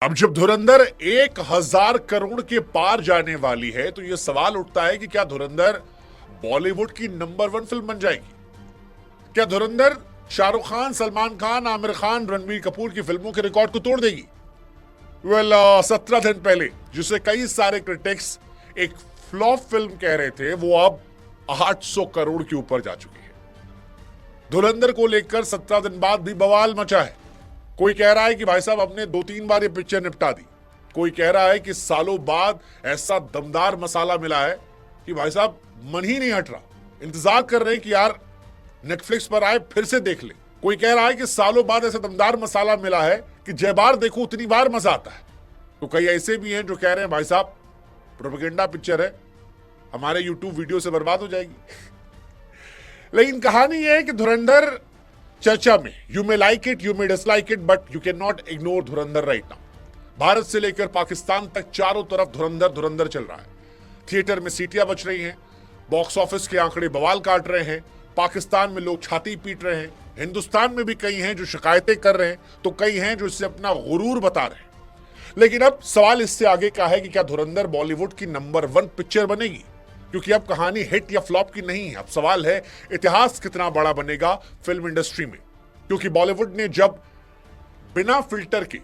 अब जब धुरंधर 1,000 करोड़ के पार जाने वाली है तो यह सवाल उठता है कि क्या धुरंधर बॉलीवुड की नंबर 1 फिल्म बन जाएगी। क्या धुरंधर शाहरुख खान, सलमान खान, आमिर खान, रणबीर कपूर की फिल्मों के रिकॉर्ड को तोड़ देगी। 17 दिन पहले जिसे कई सारे क्रिटिक्स एक फ्लॉप फिल्म कह रहे थे, वो अब 800 करोड़ के ऊपर जा चुकी है। धुरंधर को लेकर 17 दिन बाद भी बवाल मचा है। कोई कह रहा है कि भाई साहब हमने 2-3 बार ये पिक्चर निपटा दी। कोई कह रहा है कि सालों बाद ऐसा दमदार मसाला मिला है कि भाई साहब मन ही नहीं हट रहा, इंतजार कर रहे हैं कि यार नेटफ्लिक्स पर आए फिर से देख ले। कोई कह रहा है कि सालों बाद ऐसा दमदार मसाला मिला है कि जय बार देखो उतनी बार मजा आता है। तो कई ऐसे भी हैं जो कह रहे हैं भाई साहब प्रोपेगेंडा पिक्चर है, हमारे यूट्यूब वीडियो से बर्बाद हो जाएगी। लेकिन कहानी यह है कि धुरंधर चर्चा में, you may like it, you may dislike it, but you can not ignore Dhurandhar right now. Bharat से लेकर पाकिस्तान तक चारों तरफ धुरंधर धुरंधर चल रहा है। थिएटर में सीटियां बज रही हैं, बॉक्स ऑफिस के आंकड़े बवाल काट रहे हैं, पाकिस्तान में लोग छाती पीट रहे हैं, हिंदुस्तान में भी कई हैं जो शिकायतें कर रहे हैं, तो कई हैं जो इससे अपना गुरूर बता रहे हैं। लेकिन अब सवाल इससे आगे का है कि क्या धुरंधर बॉलीवुड की नंबर 1 पिक्चर बनेगी, क्योंकि अब कहानी हिट या फ्लॉप की नहीं है। अब सवाल है इतिहास कितना बड़ा बनेगा फिल्म इंडस्ट्री में, क्योंकि बॉलीवुड ने जब बिना फिल्टर के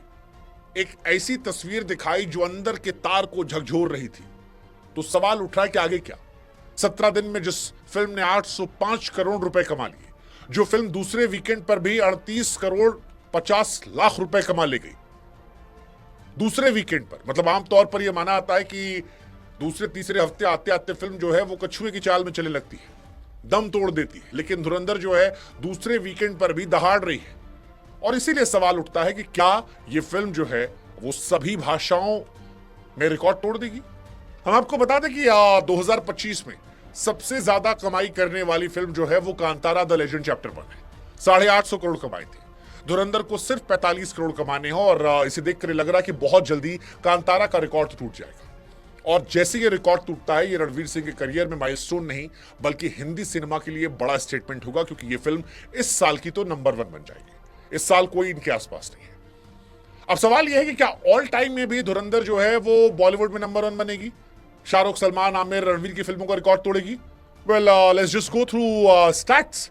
एक ऐसी तस्वीर दिखाई जो अंदर के तार को झकझोर रही थी, तो सवाल उठ रहा है कि आगे क्या। 17 दिन में जिस फिल्म ने 805 करोड़ रुपए कमा लिए, जो फिल्म दूसरे वीकेंड पर भी 38 करोड़ 50 लाख रुपए कमा ले गई दूसरे वीकेंड पर। मतलब आमतौर पर यह माना आता है कि दूसरे तीसरे हफ्ते आते आते फिल्म जो है वो कछुए की चाल में चलने लगती है, दम तोड़ देती है। लेकिन धुरंधर जो है दूसरे वीकेंड पर भी दहाड़ रही है। और इसीलिए सवाल उठता है कि क्या ये फिल्म जो है वो सभी भाषाओं में रिकॉर्ड तोड़ देगी। हम आपको बता दें कि 2025 में सबसे ज्यादा कमाई करने वाली फिल्म जो है वो कांतारा द लेजेंड चैप्टर 1 है। 850 करोड़ कमाए थे। धुरंधर को सिर्फ 45 करोड़ कमाने हैं और इसे देखकर लग रहा है कि बहुत जल्दी कांतारा का रिकॉर्ड टूट जाएगा। और जैसे ये रिकॉर्ड टूटता है, ये रणवीर सिंह के करियर में माइलस्टोन नहीं बल्कि हिंदी सिनेमा के लिए बड़ा स्टेटमेंट होगा, क्योंकि ये फिल्म इस साल की तो नंबर 1 बन जाएगी। इस साल कोई इनके आसपास नहीं है। अब सवाल यह है कि क्या ऑल टाइम में भी धुरंधर जो है वो बॉलीवुड में नंबर 1 बनेगी, शाहरुख, सलमान, आमिर, रणवीर की फिल्मों का रिकॉर्ड तोड़ेगी। Well let's just go through stats,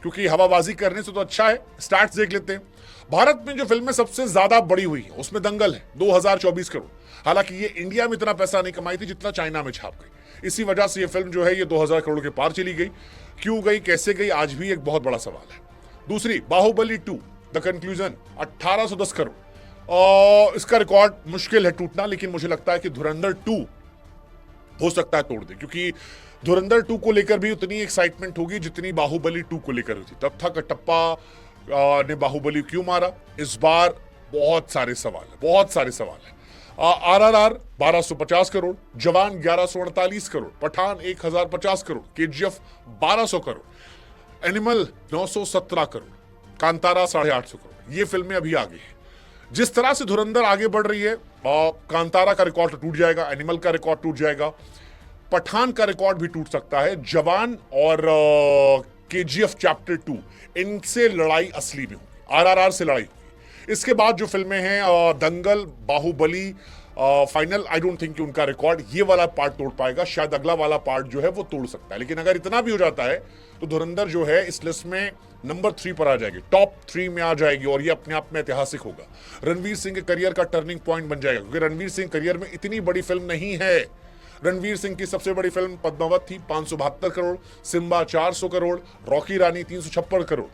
क्योंकि हवाबाजी करने से तो अच्छा है स्टैट्स देख लेते हैं। भारत में जो फिल्में सबसे ज्यादा बड़ी हुई है उसमें दंगल है 2024 करोड़। हालांकि ये इंडिया में इतना पैसा नहीं कमाई थी जितना चाइना में छाप गई। इसी वजह से ये फिल्म जो है ये 2000 करोड़ के पार चली गई। क्यों गई, कैसे गई, आज भी एक बहुत बड़ा सवाल है। दूसरी बाहुबली 2 द कंक्लूजन 1810 करोड़, और इसका रिकॉर्ड मुश्किल है टूटना, लेकिन मुझे लगता है कि धुरंधर 2 हो सकता है तोड़ दे, क्योंकि धुरंधर 2 को लेकर भी उतनी एक्साइटमेंट होगी जितनी बाहुबली 2 को लेकर हुई थी। तब था कटप्पा ने बाहुबली क्यों मारा। इस बार बहुत सारे सवाल है। RRR 1250 करोड़, जवान 1148 करोड़, पठान 1050 करोड़, KGF 1200 करोड़, एनिमल 917 करोड़, कांतारा 850 करोड़। ये फिल्में अभी आगे हैं। जिस तरह से धुरंधर आगे बढ़ रही है, कांतारा का रिकॉर्ड तो टूट जाएगा, एनिमल का रिकॉर्ड टूट जाएगा, पठान का रिकॉर्ड भी टूट सकता है, जवान और KGF चैप्टर 2 इनसे लड़ाई असली में होगी, RRR से लड़ाई होगी। इसके बाद जो फिल्में हैं Dangal, Baahubali, final, I don't think कि उनका रिकॉर्ड ये वाला पार्ट तोड़ पाएगा। शायद अगला वाला पार्ट जो है वो तोड़ सकता है। लेकिन अगर इतना भी हो जाता है तो धुरंधर जो है इस लिस्ट में नंबर 3 पर आ जाएगी, टॉप 3 में आ जाएगी, और ये अपने आप में ऐतिहासिक होगा। रणवीर सिंह के करियर का टर्निंग पॉइंट बन जाएगा, क्योंकि रणवीर सिंह करियर में इतनी बड़ी फिल्म नहीं है। रणवीर सिंह की सबसे बड़ी फिल्म पद्मावत थी, 572 करोड़, सिम्बा 400 करोड़, रॉकी रानी 356 करोड़।